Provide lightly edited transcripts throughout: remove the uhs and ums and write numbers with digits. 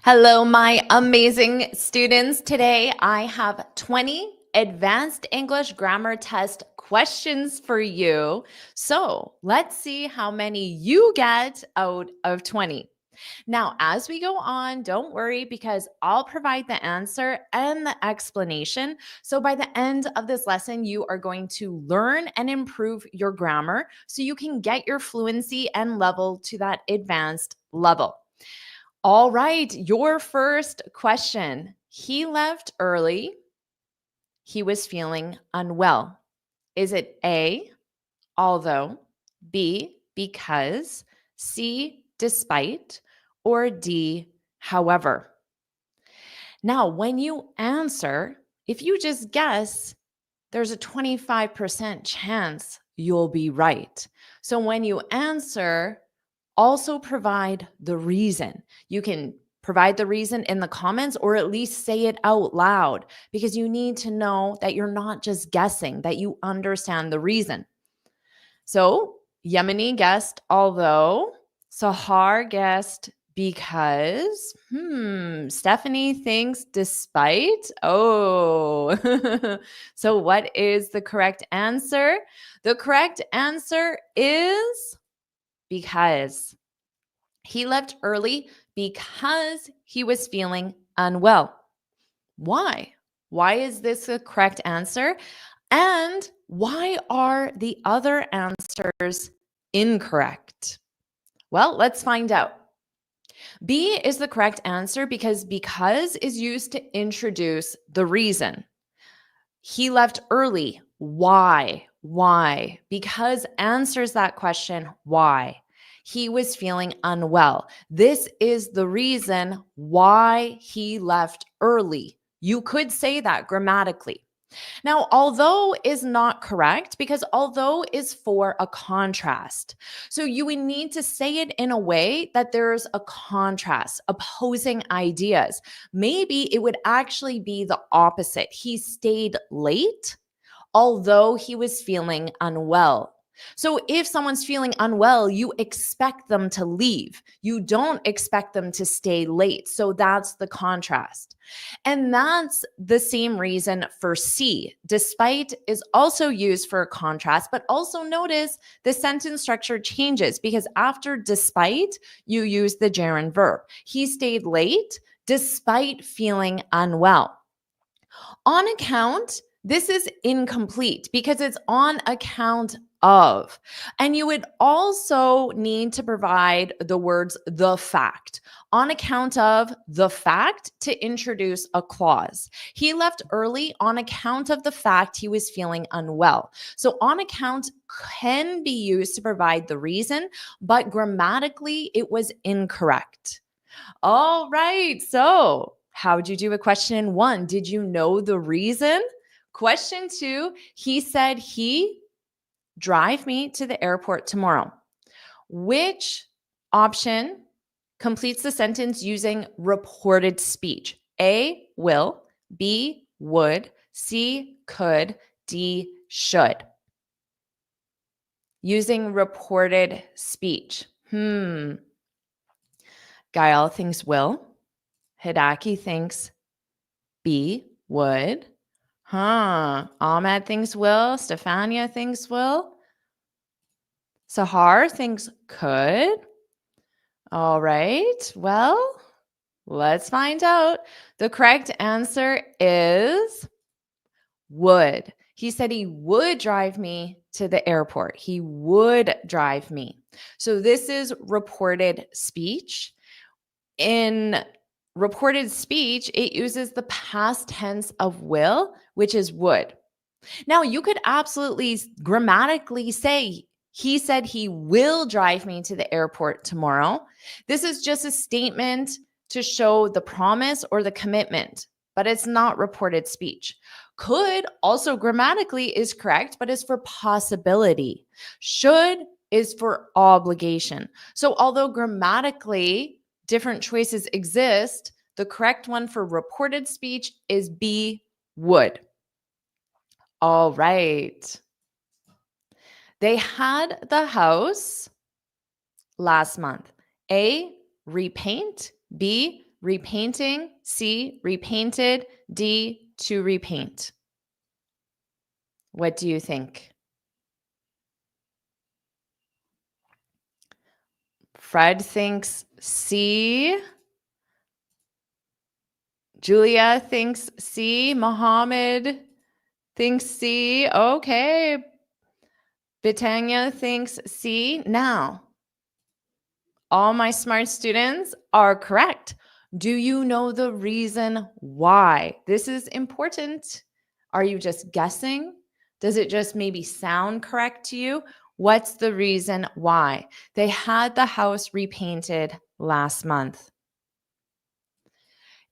Hello, my amazing students. Today I have 20 advanced English grammar test questions for you. So let's see how many you get out of 20. Now, as we go on, don't worry because I'll provide the answer and the explanation. So by the end of this lesson, you are going to learn and improve your grammar so you can get your fluency and level to that advanced level. All right, your first question. He left early. He was feeling unwell. Is it A, although, B, because, C, despite, or D, however? Now, when you answer, if you just guess, there's a 25% chance you'll be right. So when you answer, also provide the reason. You can provide the reason in the comments or at least say it out loud because you need to know that you're not just guessing, that you understand the reason. So Yemeni guessed although, Sahar guessed because, Stephanie thinks despite. Oh, so what is the correct answer? The correct answer is because. He left early because he was feeling unwell. Why? Why is this the correct answer? And why are the other answers incorrect? Well, let's find out. B is the correct answer because is used to introduce the reason. He left early. Why? Why? Because answers that question, why? He was feeling unwell. This is the reason why he left early. You could say that grammatically. Now, although is not correct because although is for a contrast. So you would need to say it in a way that there's a contrast, opposing ideas. Maybe it would actually be the opposite. He stayed late, although he was feeling unwell. So if someone's feeling unwell, you expect them to leave. You don't expect them to stay late. So that's the contrast. And that's the same reason for C. Despite is also used for a contrast, but also notice the sentence structure changes because after despite, you use the gerund verb. He stayed late despite feeling unwell. On account, this is incomplete because it's on account of. And you would also need to provide the words the fact. On account of the fact to introduce a clause. He left early on account of the fact he was feeling unwell. So on account can be used to provide the reason, but grammatically it was incorrect. All right. So, how'd you do with question 1? Did you know the reason? Question 2, he said he drive me to the airport tomorrow. Which option completes the sentence using reported speech? A, will, B, would, C, could, D, should. Using reported speech. Gael thinks will. Hidaki thinks B, would. Ahmed thinks will. Stefania thinks will. Sahar thinks could. All right. Well, let's find out. The correct answer is would. He said he would drive me to the airport. He would drive me. So this is reported speech. In reported speech, it uses the past tense of will, which is would. Now, you could absolutely grammatically say, he said he will drive me to the airport tomorrow. This is just a statement to show the promise or the commitment, but it's not reported speech. Could also grammatically is correct, but is for possibility. Should is for obligation. So although grammatically different choices exist, the correct one for reported speech is B, would. All right. They had the house last month. A, repaint. B, repainting, C, repainted, D, to repaint. What do you think? Fred thinks C. Julia thinks C. Mohammed thinks C. Okay. Bitania thinks C. Now, all my smart students are correct. Do you know the reason why? This is important. Are you just guessing? Does it just maybe sound correct to you? What's the reason why? They had the house repainted last month.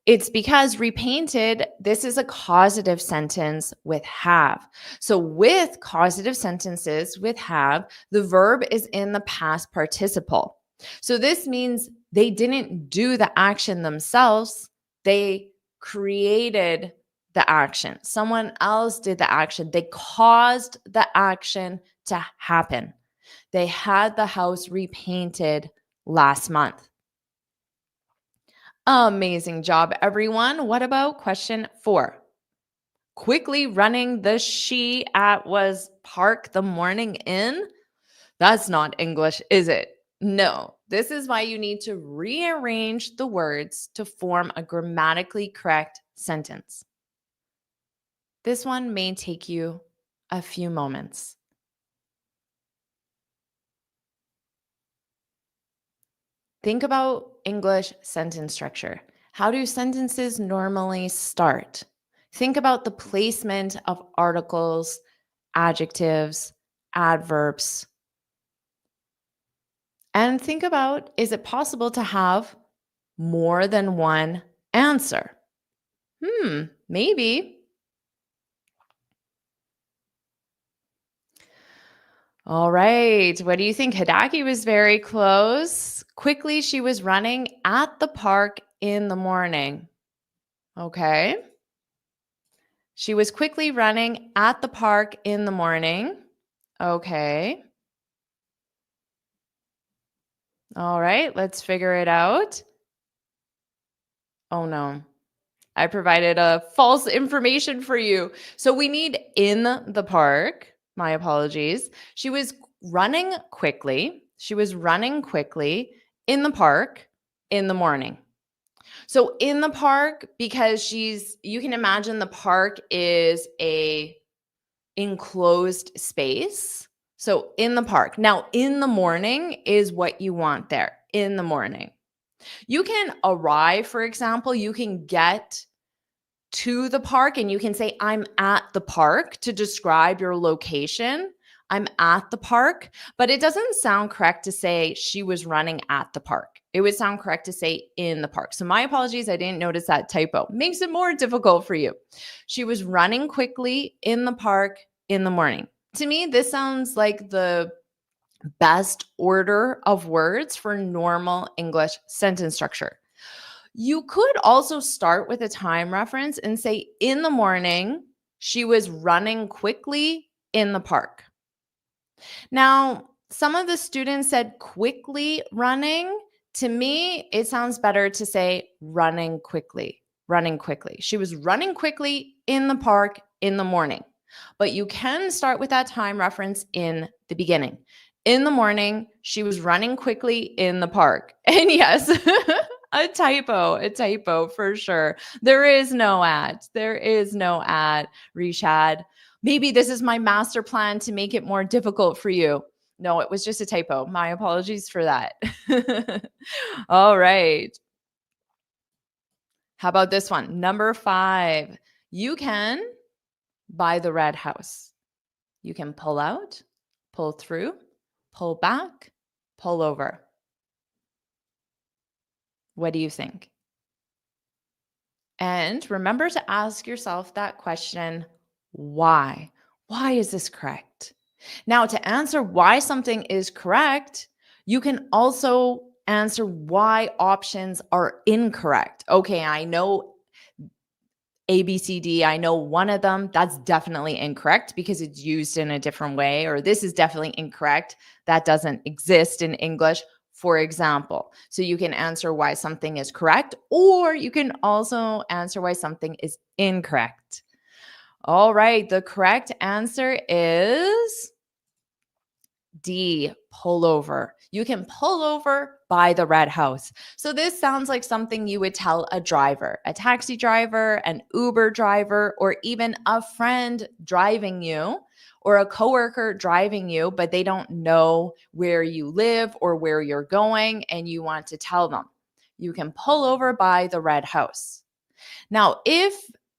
It's because repainted, this is a causative sentence with have. So with causative sentences with have, the verb is in the past participle. So this means they didn't do the action themselves. They created the action. Someone else did the action. They caused the action to happen. They had the house repainted last month. Amazing job, everyone. What about question 4? Quickly running the she at was park the morning in? That's not English, is it? No. This is why you need to rearrange the words to form a grammatically correct sentence. This one may take you a few moments. Think about English sentence structure. How do sentences normally start? Think about the placement of articles, adjectives, adverbs. And think about, is it possible to have more than one answer? Maybe. All right. What do you think? Hidaki was very close. Quickly, she was running at the park in the morning. Okay. She was quickly running at the park in the morning. Okay. All right. Let's figure it out. Oh, no. I provided a false information for you. So we need in the park. My apologies. She was running quickly. She was running quickly in the park in the morning. So in the park, because you can imagine the park is a enclosed space. So in the park. Now, in the morning is what you want there. In the morning. You can arrive, for example, you can get to the park and you can say, I'm at the park to describe your location. I'm at the park, but it doesn't sound correct to say she was running at the park. It would sound correct to say in the park. So my apologies, I didn't notice that typo. Makes it more difficult for you. She was running quickly in the park in the morning. To me, this sounds like the best order of words for normal English sentence structure. You could also start with a time reference and say, in the morning, she was running quickly in the park. Now, some of the students said quickly running. To me, it sounds better to say running quickly, running quickly. She was running quickly in the park in the morning. But you can start with that time reference in the beginning. In the morning, she was running quickly in the park. And yes, a typo for sure. There is no at. There is no at, Rishad. Maybe this is my master plan to make it more difficult for you. No, it was just a typo. My apologies for that. All right. How about this one? Number 5. You can buy the red house. You can pull out, pull through, pull back, pull over. What do you think? And remember to ask yourself that question, why? Why is this correct? Now, to answer why something is correct, you can also answer why options are incorrect. Okay, I know A, B, C, D. I know one of them, that's definitely incorrect because it's used in a different way, or this is definitely incorrect. That doesn't exist in English. for example. So you can answer why something is correct, or you can also answer why something is incorrect. All right, the correct answer is D, pull over. You can pull over by the red house. So this sounds like something you would tell a driver, a taxi driver, an Uber driver, or even a friend driving you or a coworker driving you, but they don't know where you live or where you're going and you want to tell them. You can pull over by the red house. Now, if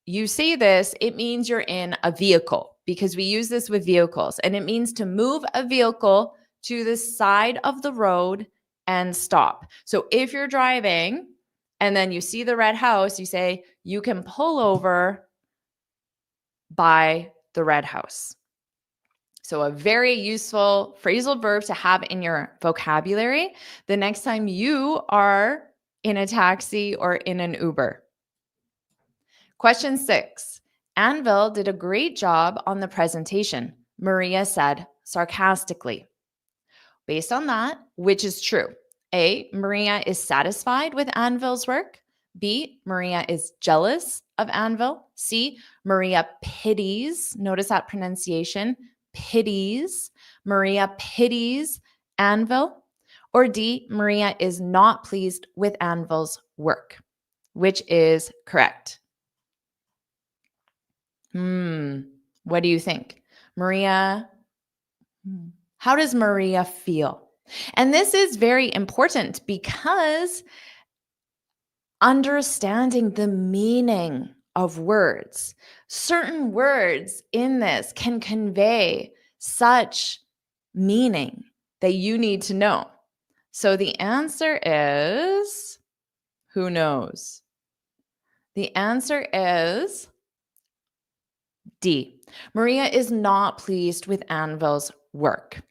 you say this, it means you're in a vehicle because we use this with vehicles, and it means to move a vehicle to the side of the road and stop. So if you're driving and then you see the red house, you say, you can pull over by the red house. So a very useful phrasal verb to have in your vocabulary the next time you are in a taxi or in an Uber. Question 6. Anvil did a great job on the presentation, Maria said sarcastically. Based on that, which is true? A, Maria is satisfied with Anvil's work. B, Maria is jealous of Anvil. C, Maria pities, notice that pronunciation, pities. Maria pities Anvil. Or D, Maria is not pleased with Anvil's work. Which is correct? What do you think? Maria, how does Maria feel? And this is very important because understanding the meaning of words, certain words in this can convey such meaning that you need to know. So the answer is, who knows? The answer is D. Maria is not pleased with Anvil's work.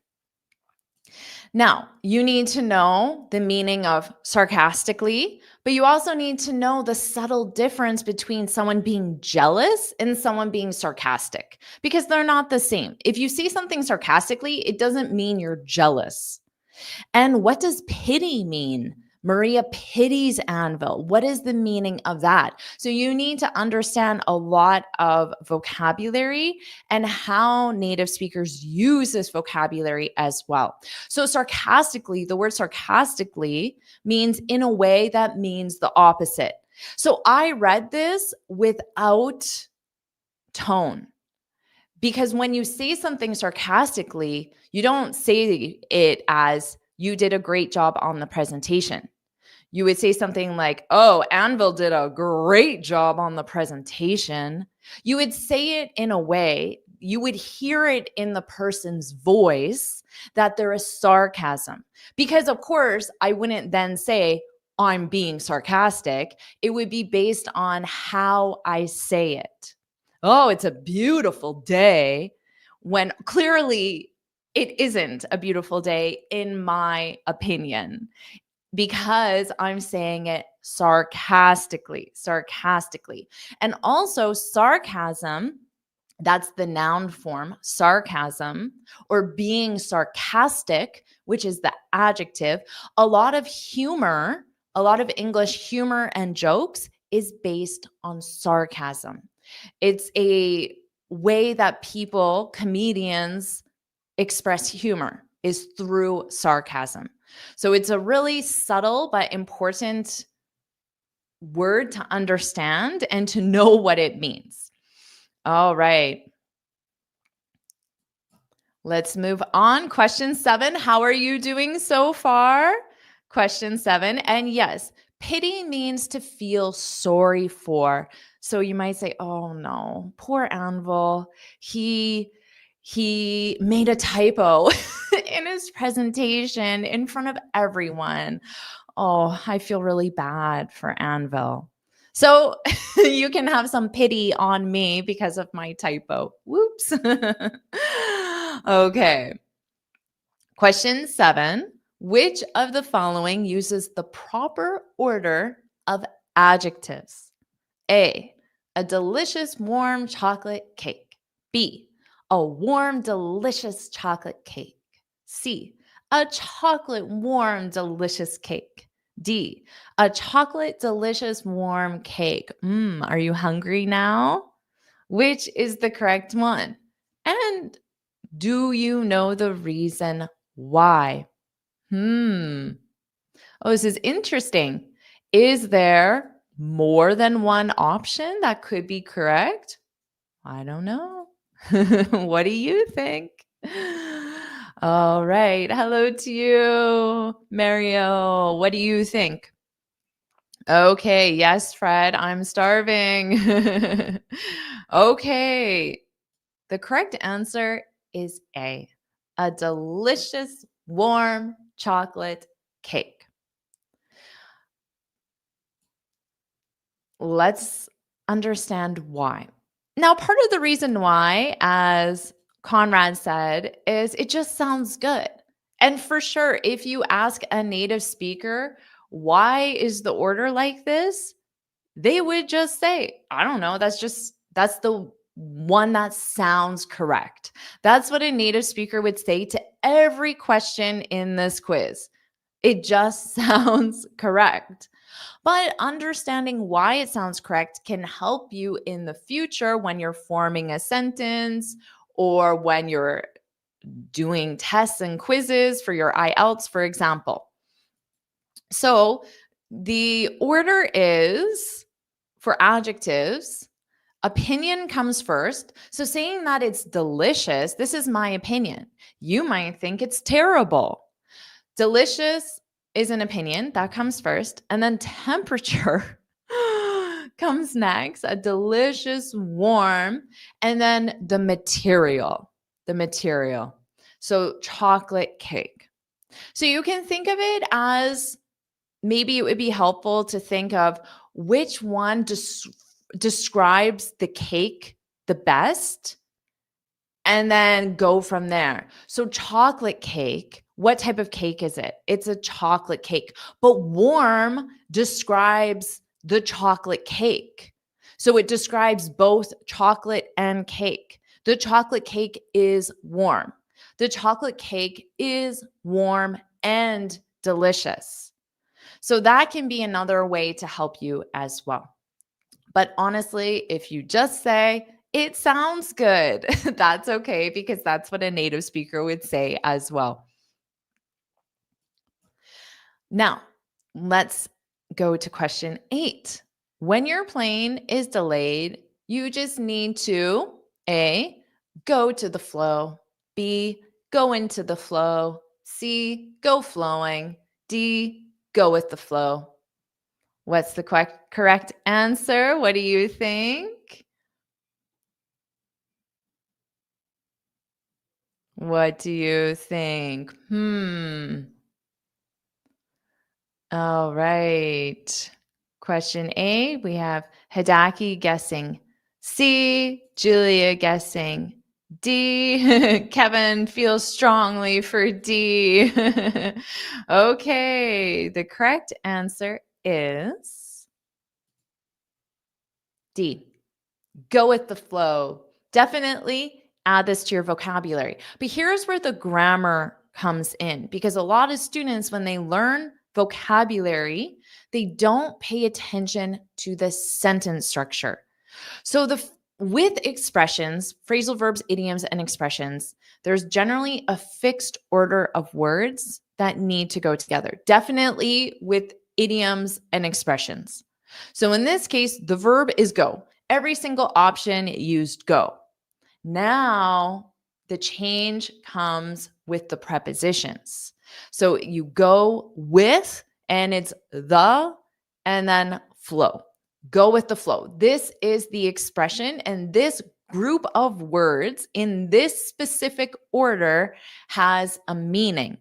Now, you need to know the meaning of sarcastically, but you also need to know the subtle difference between someone being jealous and someone being sarcastic, because they're not the same. If you say something sarcastically, it doesn't mean you're jealous. And what does pity mean? Maria pities Anvil. What is the meaning of that? So you need to understand a lot of vocabulary and how native speakers use this vocabulary as well. So sarcastically, the word sarcastically means in a way that means the opposite. So I read this without tone. Because when you say something sarcastically, you don't say it as you did a great job on the presentation. You would say something like, oh, Anvil did a great job on the presentation. You would say it in a way, you would hear it in the person's voice that there is sarcasm. Because of course, I wouldn't then say, I'm being sarcastic. It would be based on how I say it. Oh, it's a beautiful day, when clearly it isn't a beautiful day in my opinion, because I'm saying it sarcastically. And also sarcasm, that's the noun form, sarcasm, or being sarcastic, which is the adjective. A lot of humor, a lot of English humor and jokes is based on sarcasm. It's a way that people, comedians, express humor is through sarcasm. So it's a really subtle but important word to understand and to know what it means. All right. Let's move on. Question 7. How are you doing so far? Question 7. And yes, pity means to feel sorry for. So you might say, oh no, poor Anvil. He made a typo in his presentation in front of everyone. Oh, I feel really bad for Anvil. So you can have some pity on me because of my typo. Whoops. Okay. Question 7. Which of the following uses the proper order of adjectives? A delicious warm chocolate cake. B, a warm, delicious chocolate cake. C, A chocolate warm delicious cake. D. A chocolate delicious warm cake. Are you hungry now? Which is the correct one? And do you know the reason why? Hmm. Oh, this is interesting. Is there more than one option that could be correct? I don't know. What do you think? All right. Hello to you, Mario. What do you think? Okay. Yes, Fred, I'm starving. Okay. The correct answer is a delicious warm chocolate cake. Let's understand why. Now, part of the reason why, as Conrad said, is it just sounds good. And for sure, if you ask a native speaker, why is the order like this? They would just say, I don't know, that's the one that sounds correct. That's what a native speaker would say to every question in this quiz. It just sounds correct. But understanding why it sounds correct can help you in the future when you're forming a sentence or when you're doing tests and quizzes for your IELTS, for example. So the order is for adjectives, opinion comes first. So saying that it's delicious, this is my opinion. You might think it's terrible. Delicious is an opinion that comes first, and then temperature comes next, a delicious warm, and then the material. So chocolate cake. So you can think of it as maybe it would be helpful to think of which one describes the cake the best and then go from there. So chocolate cake, what type of cake is it? It's a chocolate cake, but warm describes the chocolate cake. So it describes both chocolate and cake. The chocolate cake is warm. The chocolate cake is warm and delicious. So that can be another way to help you as well. But honestly, if you just say, it sounds good, that's okay because that's what a native speaker would say as well. Now, let's go to question 8. When your plane is delayed, you just need to A, go to the flow, B, go into the flow, C, go flowing, D, go with the flow. What's the correct answer? What do you think? What do you think? All right. Question A, we have Hidaki guessing. C, Julia guessing. D, Kevin feels strongly for D. Okay, the correct answer is D. Go with the flow. Definitely add this to your vocabulary. But here's where the grammar comes in because a lot of students, when they learn vocabulary, they don't pay attention to the sentence structure. So with expressions, phrasal verbs, idioms, and expressions, there's generally a fixed order of words that need to go together. Definitely with idioms and expressions. So in this case, the verb is go. Every single option used go. Now, the change comes with the prepositions. So you go with, and it's the, and then flow. Go with the flow. This is the expression, and this group of words in this specific order has a meaning.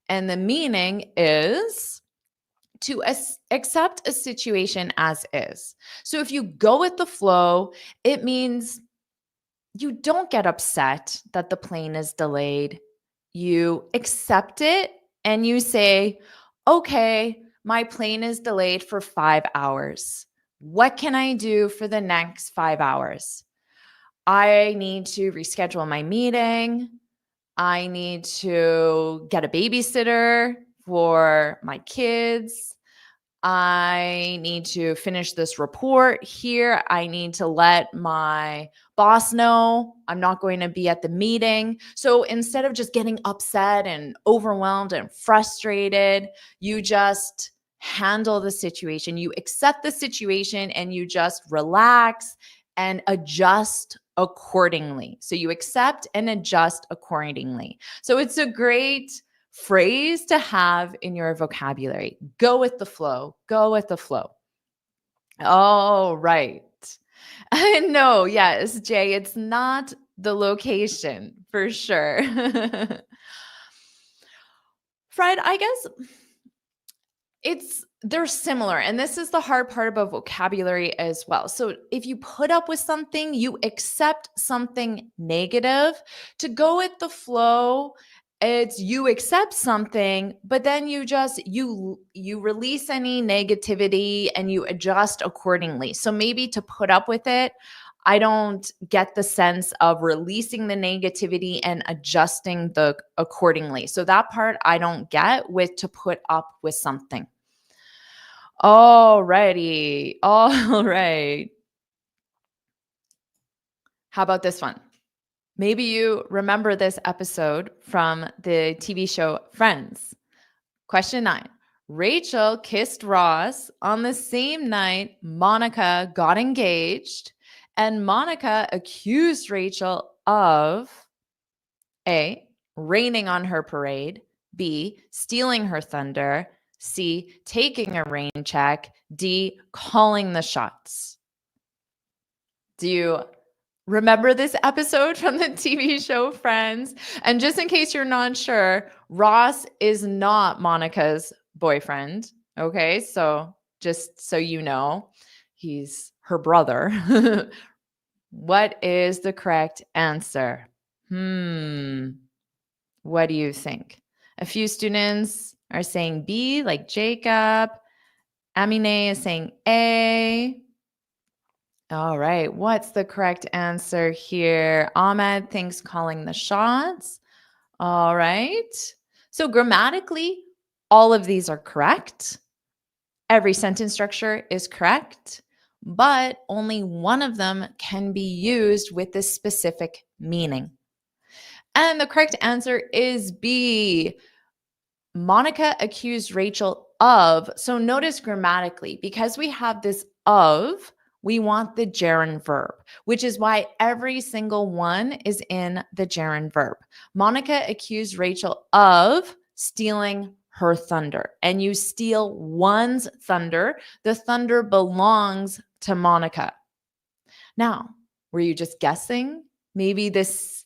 And the meaning is to accept a situation as is. So if you go with the flow, it means you don't get upset that the plane is delayed. You accept it and you say, okay, my plane is delayed for 5 hours. What can I do for the next 5 hours? I need to reschedule my meeting. I need to get a babysitter for my kids. I need to finish this report here. I need to let my boss know I'm not going to be at the meeting. So instead of just getting upset and overwhelmed and frustrated, you just handle the situation. You accept the situation and you just relax and adjust accordingly. So you accept and adjust accordingly. So it's a great phrase to have in your vocabulary. Go with the flow. Go with the flow. Oh, right. No, yes, Jay, it's not the location for sure. Fred, I guess they're similar. And this is the hard part about vocabulary as well. So if you put up with something, you accept something negative. To go with the flow, it's you accept something, but then you release any negativity and you adjust accordingly. So maybe to put up with it, I don't get the sense of releasing the negativity and adjusting the accordingly. So that part I don't get with to put up with something. Alrighty. All right. How about this one? Maybe you remember this episode from the TV show Friends. Question 9. Rachel kissed Ross on the same night Monica got engaged, and Monica accused Rachel of A, raining on her parade, B, stealing her thunder, C, taking a rain check, D, calling the shots. Do you remember this episode from the TV show Friends? And just in case you're not sure, Ross is not Monica's boyfriend. Okay, so just so you know, he's her brother. What is the correct answer? What do you think? A few students are saying B, like Jacob. Amine is saying A. All right, what's the correct answer here? Ahmed thinks calling the shots. All right. So grammatically, all of these are correct. Every sentence structure is correct, but only one of them can be used with this specific meaning. And the correct answer is B. Monica accused Rachel of. So notice grammatically, because we have this of, we want the gerund verb, which is why every single one is in the gerund verb. Monica accused Rachel of stealing her thunder, and you steal one's thunder. The thunder belongs to Monica. Now, were you just guessing? Maybe this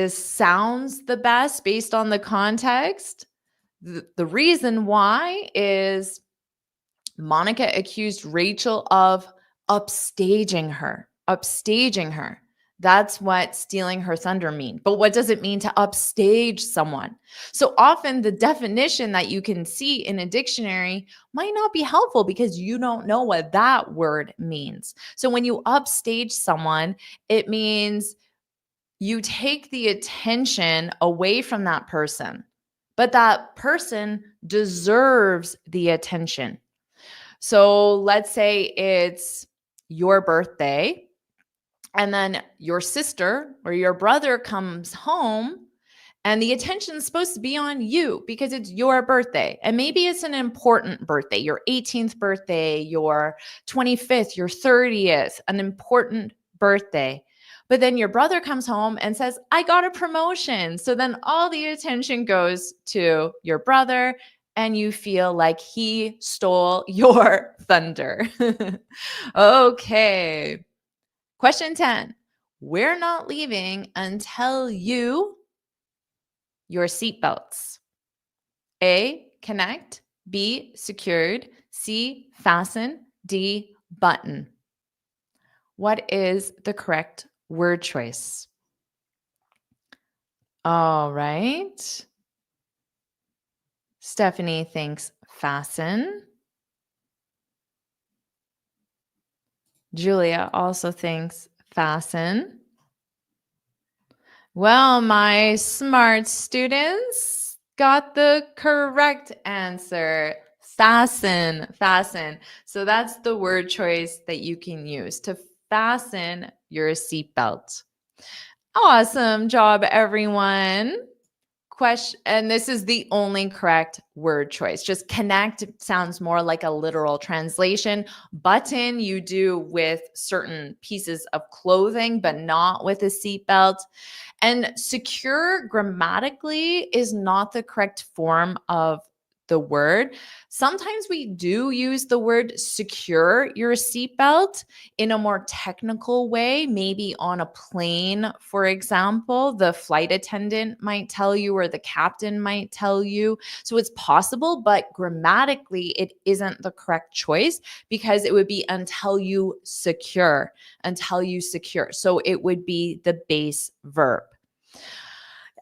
sounds the best based on the context. The reason why is Monica accused Rachel of upstaging her. Upstaging her. That's what stealing her thunder mean. But what does it mean to upstage someone? So often the definition that you can see in a dictionary might not be helpful because you don't know what that word means. So when you upstage someone, it means you take the attention away from that person, but that person deserves the attention. So let's say it's your birthday, and then your sister or your brother comes home, and the attention is supposed to be on you because it's your birthday. And maybe it's an important birthday, your 18th birthday, your 25th, your 30th, an important birthday. But then your brother comes home and says, I got a promotion. So then all the attention goes to your brother and you feel like he stole your thunder. Okay. Question 10. We're not leaving until your seatbelts. A, connect. B, secured. C, fasten. D, button. What is the correct word choice? All right. Stephanie thinks fasten. Julia also thinks fasten. Well, my smart students got the correct answer. Fasten, fasten. So that's the word choice that you can use to fasten your seatbelt. Awesome job, everyone. Question, and this is the only correct word choice. Just connect sounds more like a literal translation. Button you do with certain pieces of clothing, but not with a seatbelt. And secure grammatically is not the correct form of the word. Sometimes we do use the word secure your seatbelt in a more technical way, maybe on a plane, for example. The flight attendant might tell you, or the captain might tell you. So it's possible, but grammatically, it isn't the correct choice because it would be until you secure, until you secure. So it would be the base verb.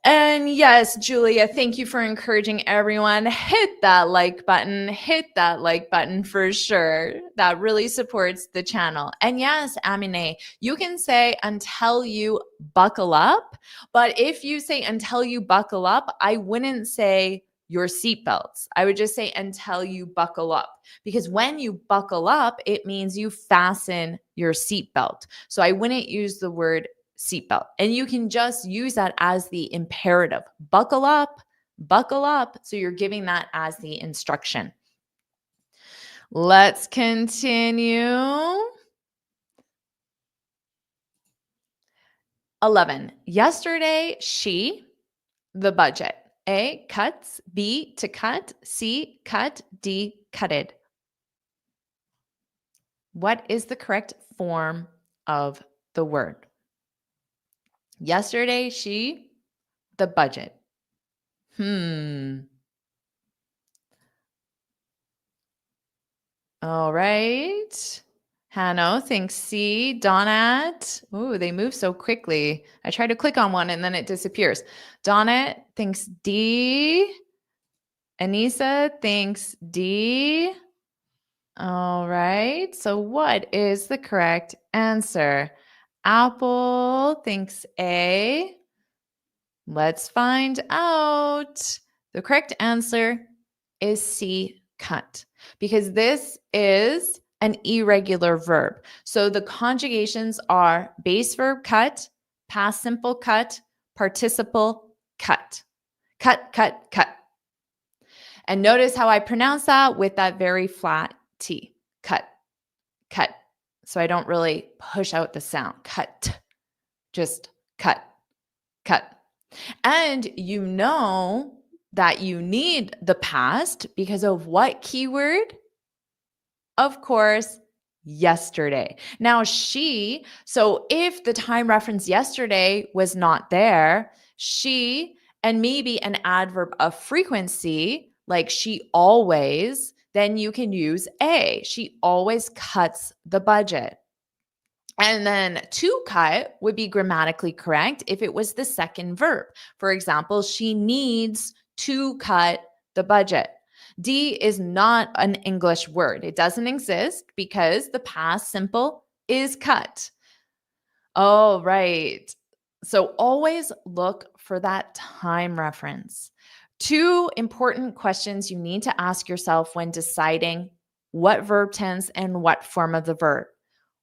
And yes, Julia, thank you for encouraging everyone. Hit that like button for sure. That really supports the channel. And yes, Amine, you can say until you buckle up. But if you say until you buckle up, I wouldn't say your seatbelts. I would just say until you buckle up. Because when you buckle up, it means you fasten your seatbelt. So I wouldn't use the word seatbelt. And you can just use that as the imperative. Buckle up, buckle up. So you're giving that as the instruction. Let's continue. 11. Yesterday, she, the budget. A, cuts. B, to cut. C, cut. D, cutted. What is the correct form of the word? Yesterday, she, the budget. All right. Hanno thinks C. Donat. Ooh, they move so quickly. I try to click on one and then it disappears. Donat thinks D. Anissa thinks D. All right. So what is the correct answer? Apple thinks A. Let's find out. The correct answer is C, cut, because this is an irregular verb. So the conjugations are base verb cut, past simple cut, participle cut. Cut, cut, cut. And notice how I pronounce that with that very flat T. Cut, cut. So I don't really push out the sound. Cut, just cut, cut. And you know that you need the past because of what keyword? Of course, yesterday. Now, she, so if the time reference yesterday was not there, she, and maybe an adverb of frequency, like she always, then you can use A. She always cuts the budget. And then to cut would be grammatically correct if it was the second verb. For example, she needs to cut the budget. D is not an English word. It doesn't exist because the past simple is cut. Oh, right. So always look for that time reference. Two important questions you need to ask yourself when deciding what verb tense and what form of the verb.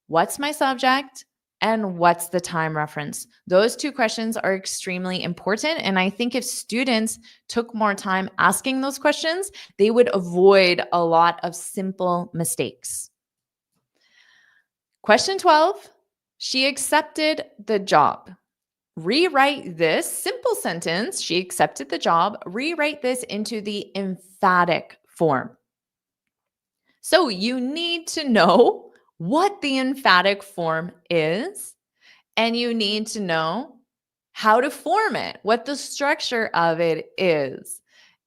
What's my subject? And what's the time reference? Those two questions are extremely important. And I think if students took more time asking those questions, they would avoid a lot of simple mistakes. Question 12, she accepted the job. Rewrite this simple sentence, she accepted the job, rewrite this into the emphatic form. So you need to know what the emphatic form is, and you need to know how to form it, what the structure of it is.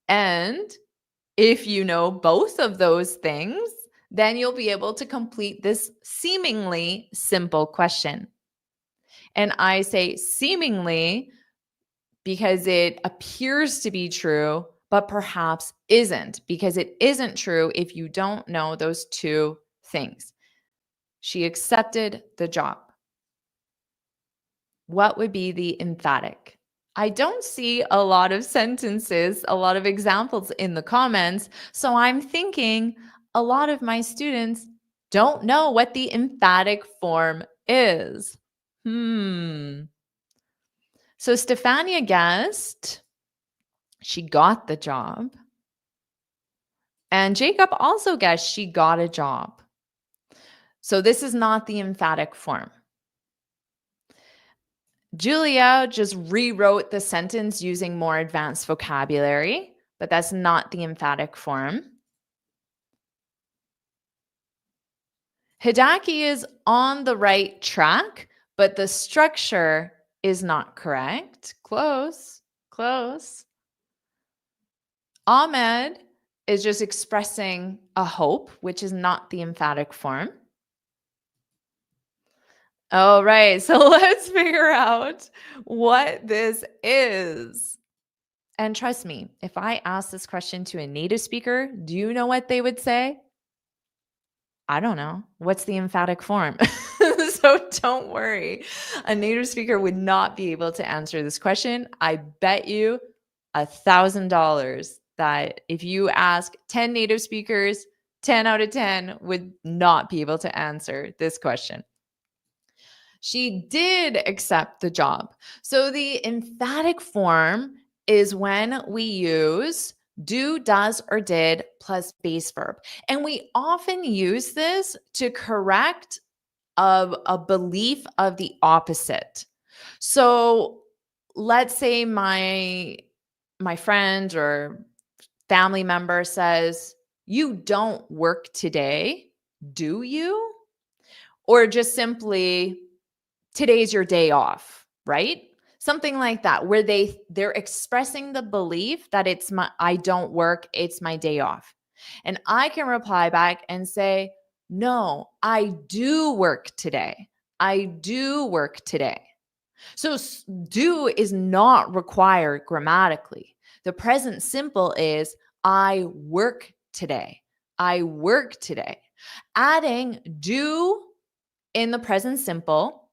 And if you know both of those things, then you'll be able to complete this seemingly simple question. And I say seemingly because it appears to be true, but perhaps isn't, because it isn't true if you don't know those two things. She accepted the job. What would be the emphatic? I don't see a lot of sentences, a lot of examples in the comments. So I'm thinking a lot of my students don't know what the emphatic form is. So Stefania guessed she got the job. And Jacob also guessed she got a job. So this is not the emphatic form. Julia just rewrote the sentence using more advanced vocabulary, but that's not the emphatic form. Hidaki is on the right track, but the structure is not correct. Close, close. Ahmed is just expressing a hope, which is not the emphatic form. All right, so let's figure out what this is. And trust me, if I ask this question to a native speaker, do you know what they would say? I don't know. What's the emphatic form? So don't worry. A native speaker would not be able to answer this question. I bet you $1,000 that if you ask 10 native speakers, 10 out of 10 would not be able to answer this question. She did accept the job. So the emphatic form is when we use do, does, or did plus base verb. And we often use this to correct a belief of the opposite. So let's say my friend or family member says, "You don't work today, do you?" Or just simply, "Today's your day off," right? Something like that, where they're expressing the belief that I don't work, it's my day off. And I can reply back and say, "No, I do work today. I do work today." So do is not required grammatically. The present simple is I work today. I work today. Adding do in the present simple,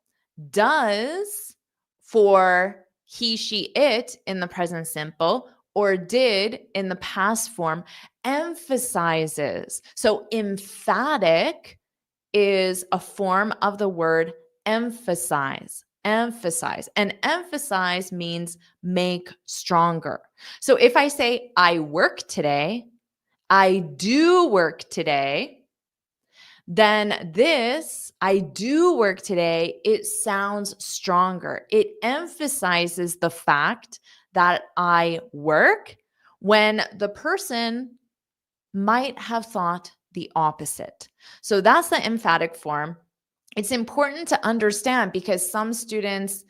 does for he, she, it in the present simple, or did in the past form emphasizes. So emphatic is a form of the word emphasize. Emphasize. And emphasize means make stronger. So if I say I work today, I do work today, then this, I do work today, it sounds stronger. It emphasizes the fact that I work when the person might have thought the opposite. So that's the emphatic form. It's important to understand because some students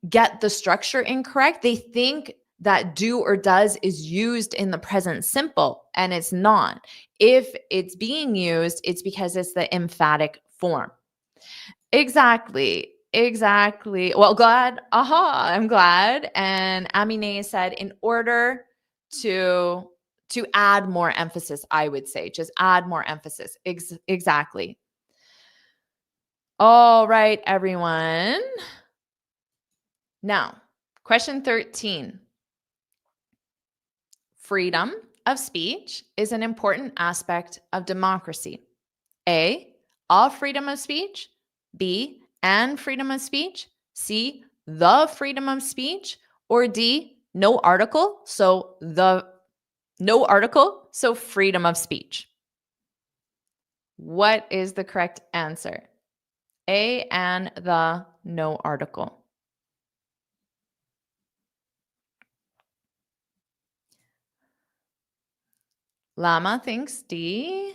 get the structure incorrect. They think that do or does is used in the present simple, and it's not. If it's being used, it's because it's the emphatic form. Exactly. Exactly. Well, glad. I'm glad. And Amine said, in order to add more emphasis, I would say, just add more emphasis. Exactly. All right, everyone. Now, question 13. Freedom of speech is an important aspect of democracy. A, all freedom of speech. B, and freedom of speech. C, the freedom of speech. Or D, no article, so freedom of speech. What is the correct answer? A and the no article. Lama thinks D.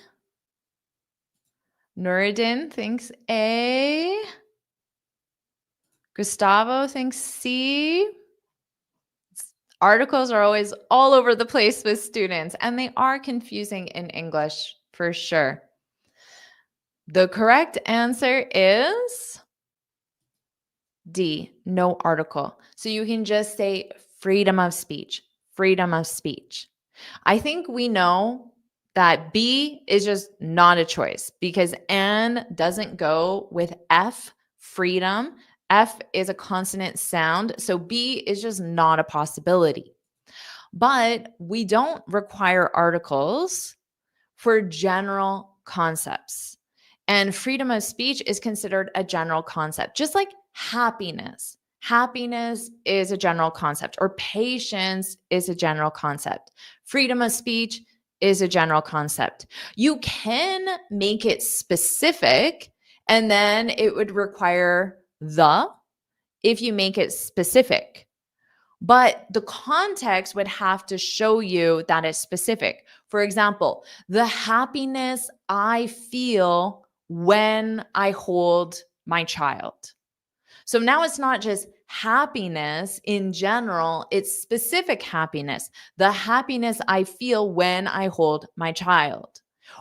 Nuruddin thinks A. Gustavo thinks C. Articles are always all over the place with students, and they are confusing in English for sure. The correct answer is D, no article. So you can just say freedom of speech, freedom of speech. I think we know that B is just not a choice because N doesn't go with F, freedom, F is a consonant sound, so B is just not a possibility. But we don't require articles for general concepts. And freedom of speech is considered a general concept, just like happiness. Happiness is a general concept, or patience is a general concept. Freedom of speech is a general concept. You can make it specific, and then it would require the if you make it specific. But the context would have to show you that it's specific. For example, the happiness I feel when I hold my child. So now it's not just happiness in general, it's specific happiness, the happiness I feel when I hold my child.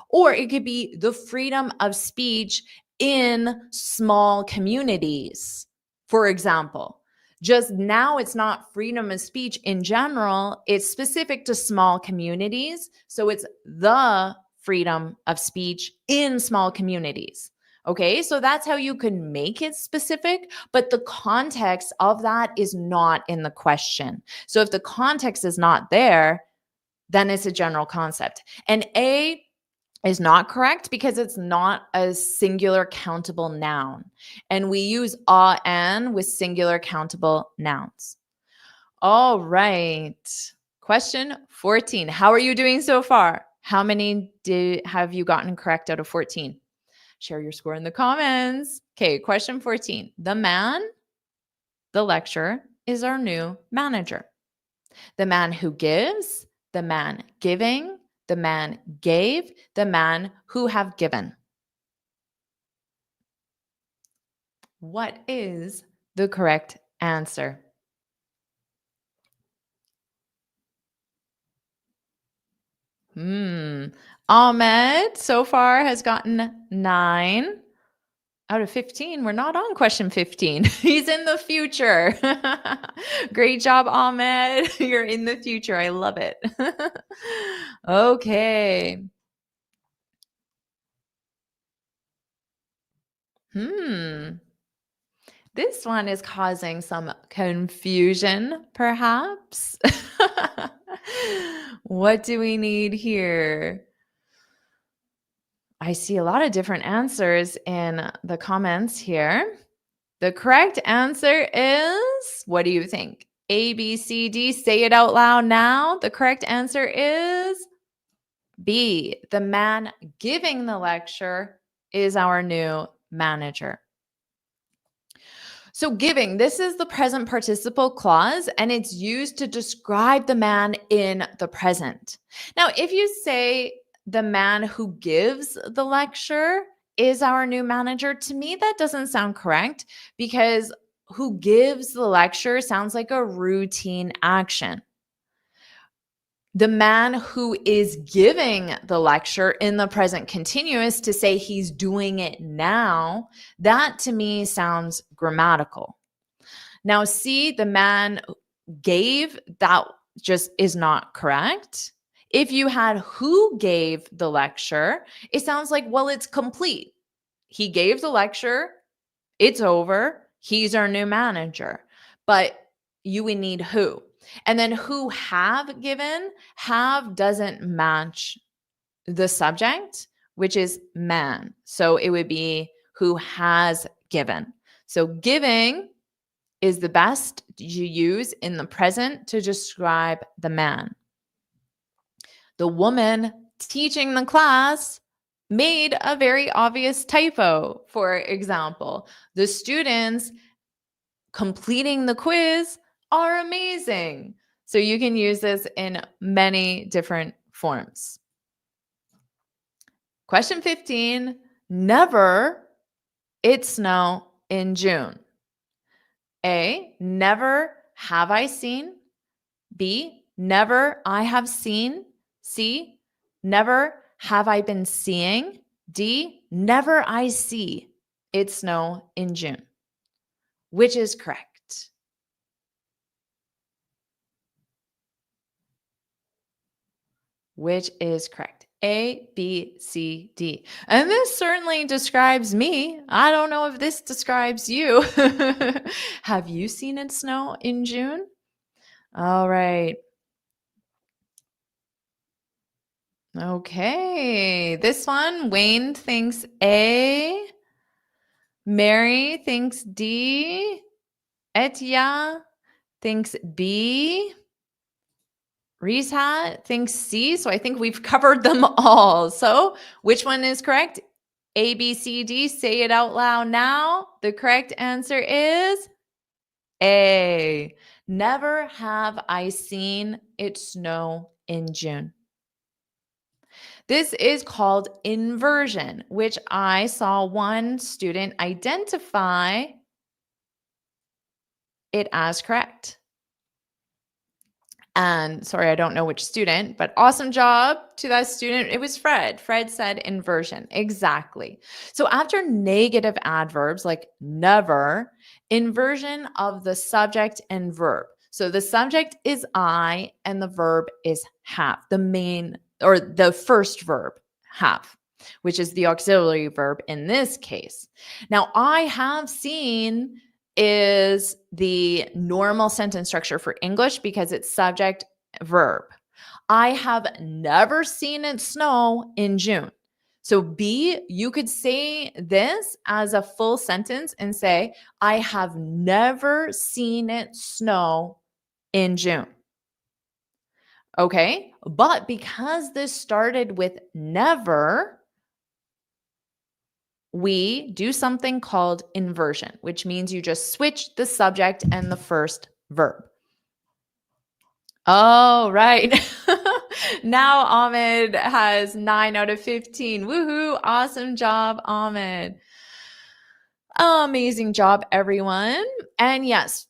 Or it could be the freedom of speech in small communities, for example. Just now, it's not freedom of speech in general, it's specific to small communities. So it's the freedom of speech in small communities. Okay, so that's how you can make it specific, but the context of that is not in the question. So if the context is not there, then it's a general concept. And A is not correct because it's not a singular countable noun. And we use "an" with singular countable nouns. All right. Question 14. How are you doing so far? How many have you gotten correct out of 14? Share your score in the comments. Okay, question 14. The man, the lecturer, is our new manager. The man who gives, the man giving, the man gave, the man who have given. What is the correct answer? Ahmed so far has gotten 9 out of 15. We're not on question 15. He's in the future. Great job, Ahmed. You're in the future. I love it. Okay. This one is causing some confusion, perhaps. What do we need here? I see a lot of different answers in the comments here. The correct answer is, what do you think? A, B, C, D. Say it out loud now. The correct answer is B. The man giving the lecture is our new manager. So giving, this is the present participle clause, and it's used to describe the man in the present. Now, if you say the man who gives the lecture is our new manager, to me, that doesn't sound correct because who gives the lecture sounds like a routine action. The man who is giving the lecture in the present continuous, to say he's doing it now, that to me sounds grammatical. Now, see, the man gave, that just is not correct. If you had who gave the lecture, it sounds like, well, it's complete. He gave the lecture, it's over, he's our new manager. But you would need who. And then who have given, have doesn't match the subject, which is man. So it would be who has given. So giving is the best you use in the present to describe the man. The woman teaching the class made a very obvious typo, for example. The students completing the quiz are amazing. So you can use this in many different forms. Question 15, never it snow in June. A, never have I seen. B, never I have seen. C, never have I been seeing. D, never I see it snow in June. Which is correct? Which is correct? A, B, C, D. And this certainly describes me. I don't know if this describes you. Have you seen it snow in June? All right. Okay. This one, Wayne thinks A. Mary thinks D. Etia thinks B. Risa thinks C. So I think we've covered them all. So which one is correct? A, B, C, D. Say it out loud now. The correct answer is A. Never have I seen it snow in June. This is called inversion, which I saw one student identify it as correct. And sorry, I don't know which student, but awesome job to that student. It was Fred. Fred said inversion. Exactly. So after negative adverbs like never, inversion of the subject and verb. So the subject is I and the verb is have, the main or the first verb, have, which is the auxiliary verb in this case. Now, I have seen is the normal sentence structure for English because it's subject, verb. I have never seen it snow in June. So B, you could say this as a full sentence and say, I have never seen it snow in June. Okay, but because this started with never, we do something called inversion, which means you just switch the subject and the first verb. Oh, right. Now Ahmed has 9 out of 15. Woohoo. Awesome job, Ahmed. Amazing job, everyone. And yes,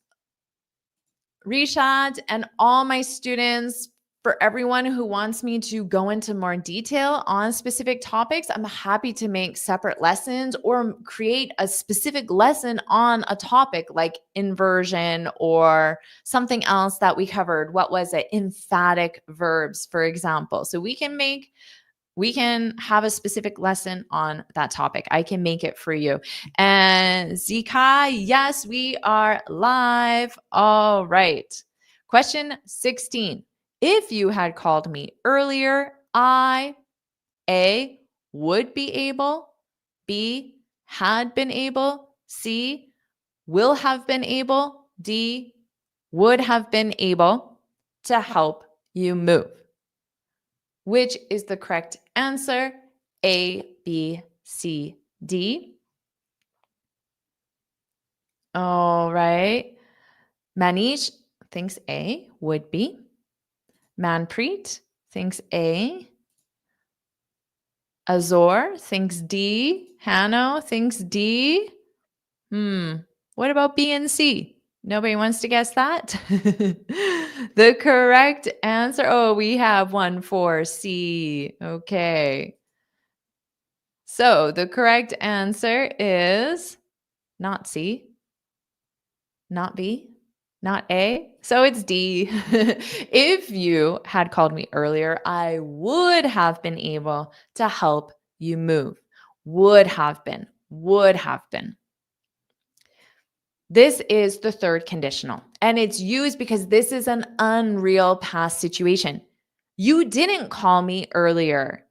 Rishad and all my students, for everyone who wants me to go into more detail on specific topics, I'm happy to make separate lessons or create a specific lesson on a topic like inversion or something else that we covered. What was it? Emphatic verbs, for example. So we can have a specific lesson on that topic. I can make it for you. And Zika, yes, we are live. All right. Question 16. If you had called me earlier, I, A, would be able, B, had been able, C, will have been able, D, would have been able to help you move. Which is the correct answer? A, B, C, D. All right. Manish thinks A, would be. Manpreet thinks A. Azor thinks D. Hanno thinks D. What about B and C? Nobody wants to guess that? The correct answer. Oh, we have one for C. Okay. So the correct answer is not C, not B, not A. So it's D. If you had called me earlier, I would have been able to help you move. Would have been, would have been. This is the third conditional, and it's used because this is an unreal past situation. You didn't call me earlier.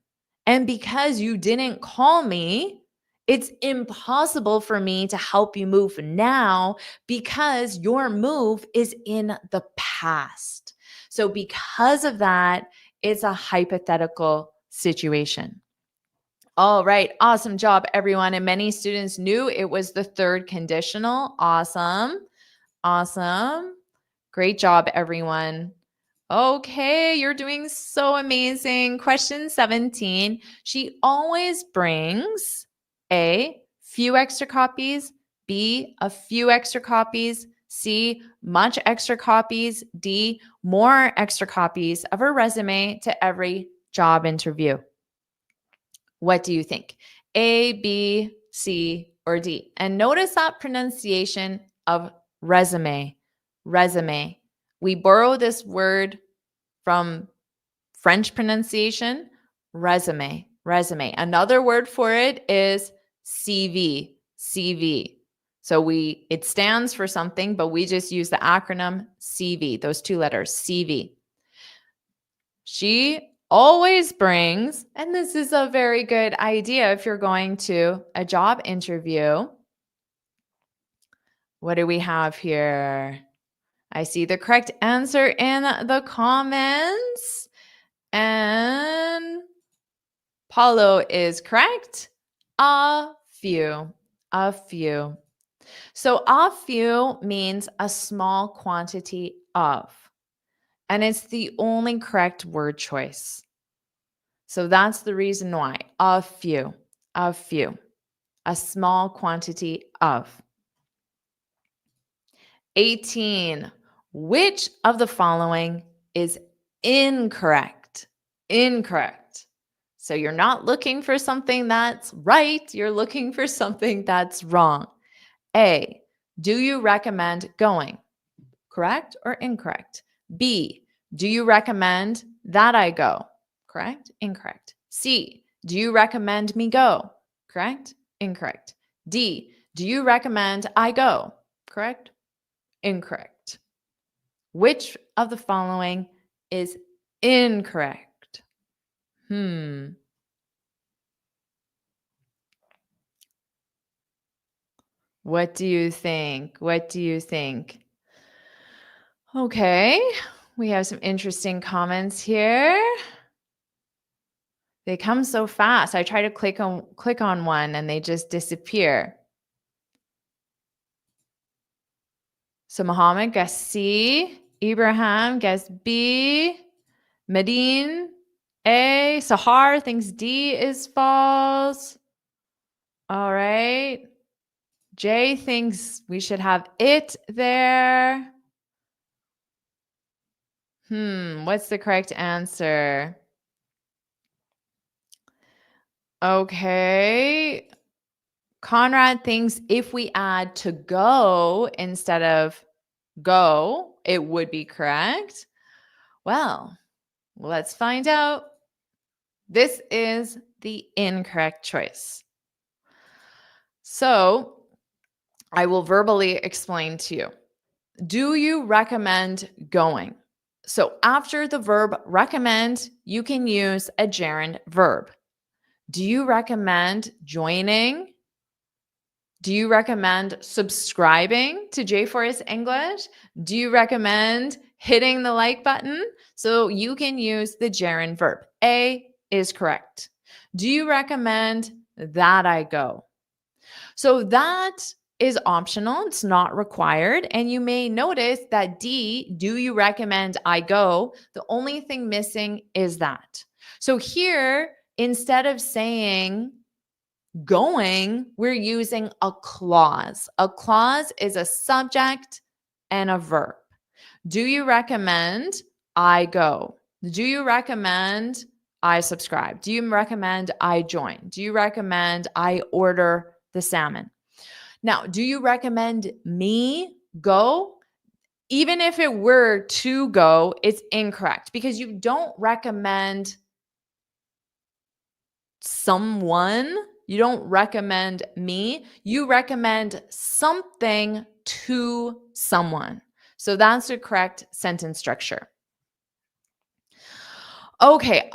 And because you didn't call me, it's impossible for me to help you move now because your move is in the past. So, because of that, it's a hypothetical situation. All right. Awesome job, everyone. And many students knew it was the third conditional. Awesome. Awesome. Great job, everyone. Okay, you're doing so amazing. Question 17. She always brings A, few extra copies, B, a few extra copies, C, much extra copies, D, more extra copies of her resume to every job interview. What do you think? A, B, C, or D? And notice that pronunciation of resume. Resume. We borrow this word from French pronunciation, resume, resume. Another word for it is CV, CV. So it stands for something, but we just use the acronym CV, those two letters, CV. She always brings, and this is a very good idea if you're going to a job interview. What do we have here? I see the correct answer in the comments. And Paulo is correct. A few. A few. So a few means a small quantity of. And it's the only correct word choice. So that's the reason why. A few. A few. A small quantity of. 18. Which of the following is incorrect? Incorrect. So you're not looking for something that's right. You're looking for something that's wrong. A, do you recommend going? Correct or incorrect? B, do you recommend that I go? Correct? Incorrect. C, do you recommend me go? Correct? Incorrect. D, do you recommend I go? Correct? Incorrect. Which of the following is incorrect? What do you think? What do you think? Okay, we have some interesting comments here. They come so fast. I try to click on one and they just disappear. So Muhammad guessed C, Ibrahim guessed B, Medine A, Sahar thinks D is false. All right. Jay thinks we should have it there. What's the correct answer? Okay. Conrad thinks if we add to go instead of go, it would be correct. Well, let's find out. This is the incorrect choice. So I will verbally explain to you. Do you recommend going? So after the verb recommend, you can use a gerund verb. Do you recommend joining? Do you recommend subscribing to JForrest English? Do you recommend hitting the like button? So you can use the gerund verb. A is correct. Do you recommend that I go? So that is optional. It's not required. And you may notice that D, do you recommend I go? The only thing missing is that. So here, instead of saying going, we're using a clause. A clause is a subject and a verb. Do you recommend I go? Do you recommend I subscribe? Do you recommend I join? Do you recommend I order the salmon? Now, do you recommend me go? Even if it were to go, it's incorrect because you don't recommend someone. You don't recommend me. You recommend something to someone. So that's the correct sentence structure. Okay,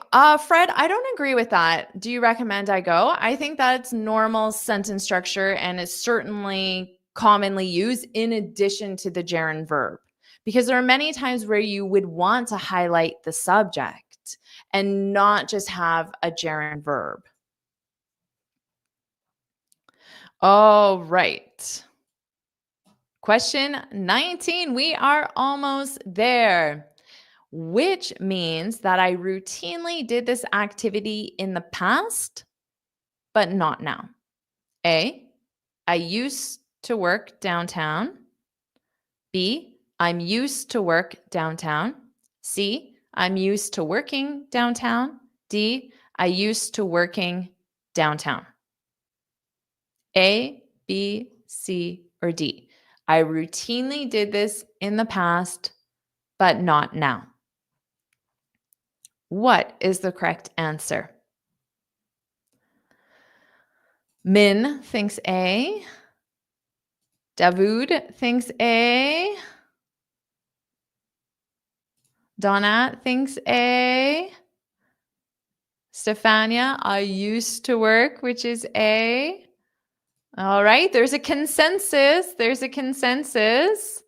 Fred, I don't agree with that. Do you recommend I go? I think that's normal sentence structure and is certainly commonly used in addition to the gerund verb. Because there are many times where you would want to highlight the subject and not just have a gerund verb. All right. Question 19. We are almost there. Which means that I routinely did this activity in the past, but not now. A, I used to work downtown. B, I'm used to work downtown. C, I'm used to working downtown. D, I used to working downtown. A, B, C, or D. I routinely did this in the past, but not now. What is the correct answer? Min thinks A. Dawood thinks A. Donat thinks A. Stefania, I used to work, which is A. All right, there's a consensus. There's a consensus.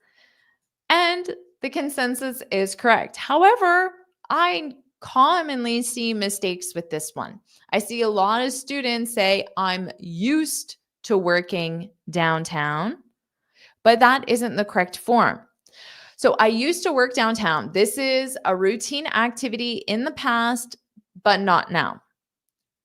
And the consensus is correct. However, I commonly see mistakes with this one. I see a lot of students say, I'm used to working downtown, but that isn't the correct form. So I used to work downtown. This is a routine activity in the past, but not now.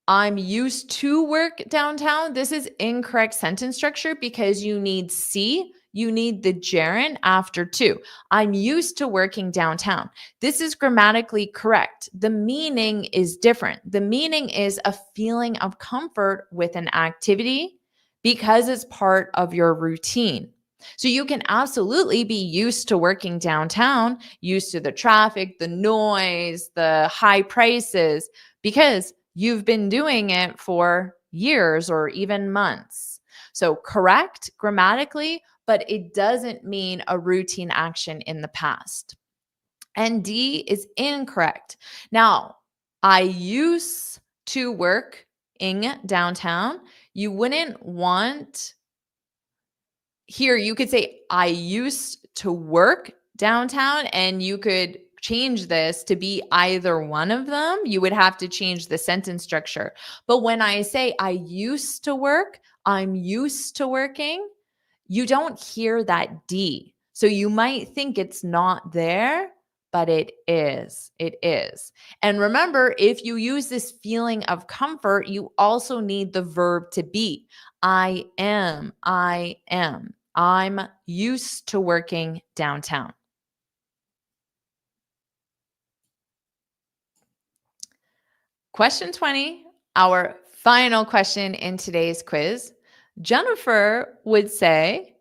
I'm used to work downtown. This is incorrect sentence structure because you need C, you need the gerund after to. I'm used to working downtown. This is grammatically correct. The meaning is different. The meaning is a feeling of comfort with an activity because it's part of your routine. So you can absolutely be used to working downtown, used to the traffic, the noise, the high prices, because you've been doing it for years or even months. So correct grammatically, but it doesn't mean a routine action in the past. And D is incorrect. Now, I used to work in downtown. You wouldn't want here, you could say, I used to work downtown, and you could change this to be either one of them. You would have to change the sentence structure. But when I say I used to work, I'm used to working, you don't hear that D. So you might think it's not there, but it is. It is. And remember, if you use this feeling of comfort, you also need the verb to be. I am. I am. I'm used to working downtown. Question 20, our final question in today's quiz. Jennifer would say,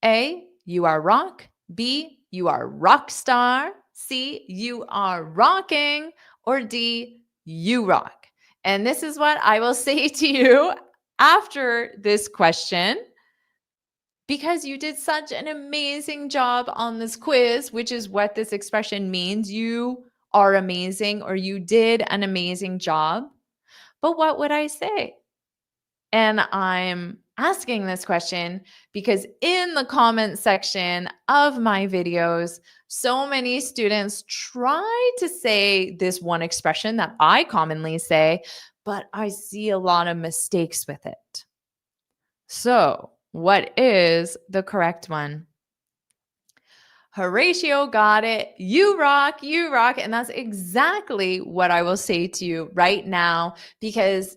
A, you are rock. B, you are rock star. C, you are rocking. Or D, you rock. And this is what I will say to you after this question. Because you did such an amazing job on this quiz, which is what this expression means. You are amazing, or you did an amazing job. But what would I say? And I'm asking this question because in the comment section of my videos, so many students try to say this one expression that I commonly say, but I see a lot of mistakes with it. So, what is the correct one? Horatio got it. You rock, you rock. And that's exactly what I will say to you right now, because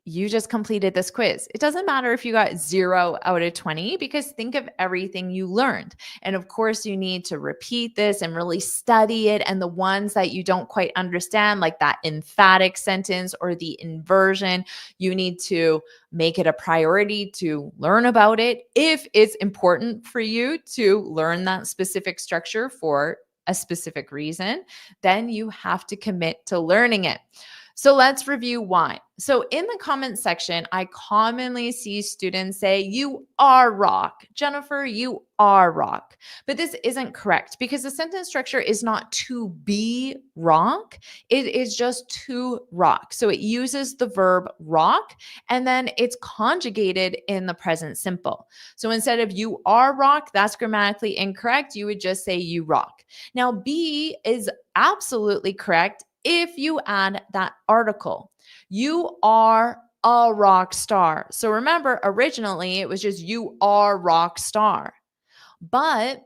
you just completed this quiz. It doesn't matter if you got 0 out of 20, because think of everything you learned. And of course, you need to repeat this and really study it. And the ones that you don't quite understand, like that emphatic sentence or the inversion, you need to make it a priority to learn about it. If it's important for you to learn that specific structure for a specific reason, then you have to commit to learning it. So let's review why. So in the comment section, I commonly see students say, you are rock. Jennifer, you are rock. But this isn't correct because the sentence structure is not to be rock. It is just to rock. So it uses the verb rock and then it's conjugated in the present simple. So instead of you are rock, that's grammatically incorrect. You would just say you rock. Now B is absolutely correct if you add that article. You are a rock star. So remember, originally it was just you are rock star. But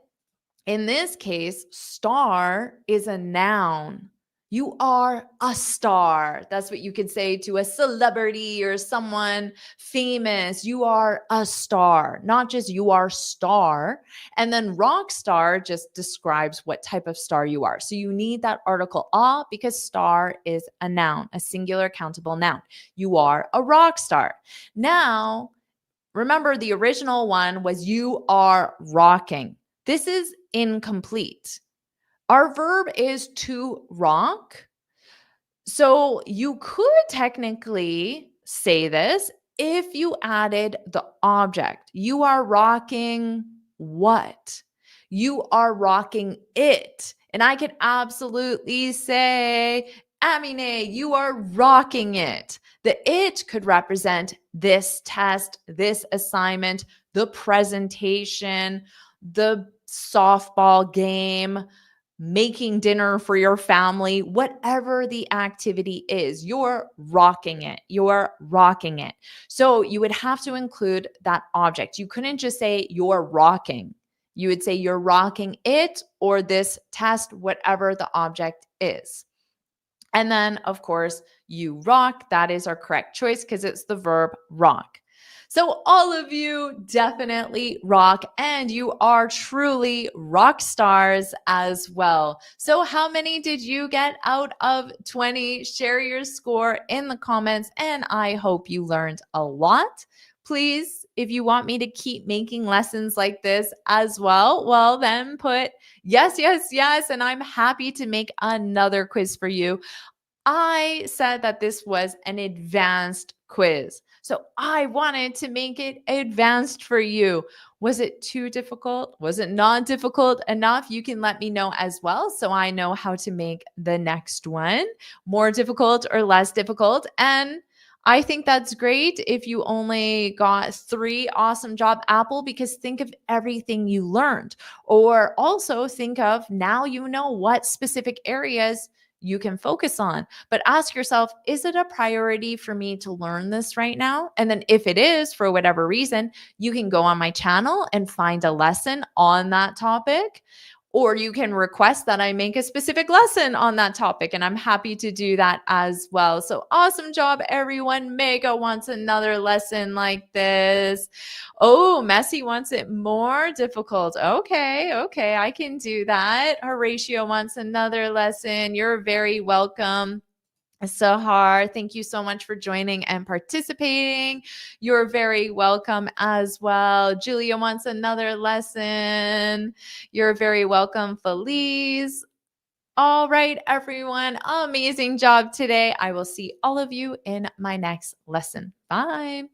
in this case, star is a noun. You are a star. That's what you could say to a celebrity or someone famous. You are a star, not just you are star. And then rock star just describes what type of star you are. So you need that article a because star is a noun, a singular countable noun. You are a rock star. Now, remember the original one was you are rocking. This is incomplete. Our verb is to rock. So you could technically say this if you added the object, you are rocking what? You are rocking it. And I could absolutely say, Amine, you are rocking it. The it could represent this test, this assignment, the presentation, the softball game, making dinner for your family, whatever the activity is, you're rocking it. You're rocking it. So you would have to include that object. You couldn't just say you're rocking. You would say you're rocking it or this test, whatever the object is. And then, of course, you rock. That is our correct choice because it's the verb rock. So, all of you definitely rock, and you are truly rock stars as well. So, how many did you get out of 20? Share your score in the comments, and I hope you learned a lot. Please, if you want me to keep making lessons like this as well, then put yes, yes, yes, and I'm happy to make another quiz for you. I said that this was an advanced quiz. So I wanted to make it advanced for you. Was it too difficult? Was it not difficult enough? You can let me know as well so I know how to make the next one more difficult or less difficult. And I think that's great if you only got 3. Awesome job, Apple, because think of everything you learned. Or also think of now you know what specific areas you can focus on. But ask yourself, is it a priority for me to learn this right now? And then if it is, for whatever reason, you can go on my channel and find a lesson on that topic. Or you can request that I make a specific lesson on that topic, and I'm happy to do that as well. So awesome job, everyone. Mega wants another lesson like this. Oh, Messi wants it more difficult. Okay, I can do that. Horatio wants another lesson. You're very welcome. Sahar, thank you so much for joining and participating. You're very welcome as well. Julia wants another lesson. You're very welcome, Felice. All right, everyone. Amazing job today. I will see all of you in my next lesson. Bye.